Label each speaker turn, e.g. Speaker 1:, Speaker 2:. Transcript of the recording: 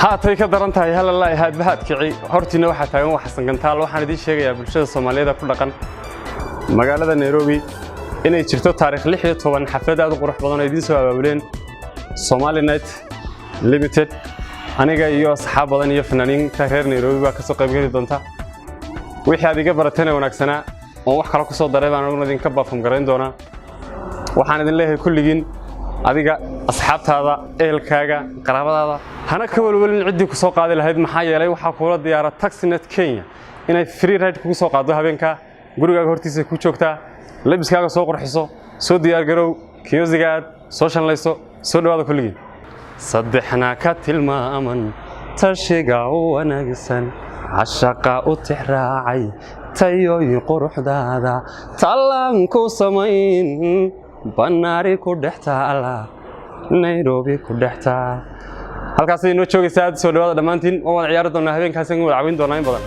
Speaker 1: haatay ka daran tahay halala ahaad bahad kici hortiina waxa taagan wax xasan gantaal waxaan idin sheegayaa bulshada Soomaaliyeed ku dhaqan magaalada Nairobi inay jirto taariikh 16 xaflad aad u qurux badan oo idin soo abaabuleen Somali Night Limited aniga iyo asxaab badan iyo fanaaniinta reer Nairobi baa ka soo qayb gali doonta wixii aad iga barateen wanaagsana oo wax kale ku soo daray baan ugu idin ka baafum gareyn doona waxaan idin leeyahay kulligiin adiga asxaabtaada ehelkaaga qaraabadaada hana ka walwalin cidii ku soo qaadi lahayd maxaa yeelay waxa kula diyaara Taxinet Kenya inay free ride ku soo qaado habeenka gurigaaga hortiisa ku joogtaa labiskaaga soo qurxiso soo diyaar garow kiyosigaad soo shanlayso soo dhawaada kulligiin saddexna ka tilmaaman tashiga wanaagsan عشقا utixraacay tayoy quruxdaada talan ku samayn banaari ku dhaxtaala Nairobi ku dhaxtaa halkaas ay noo joogaysaa soo dhawaada dhamaantiin oo wada ciyaar doona habeenkaas aan wada caawin doonaa in badan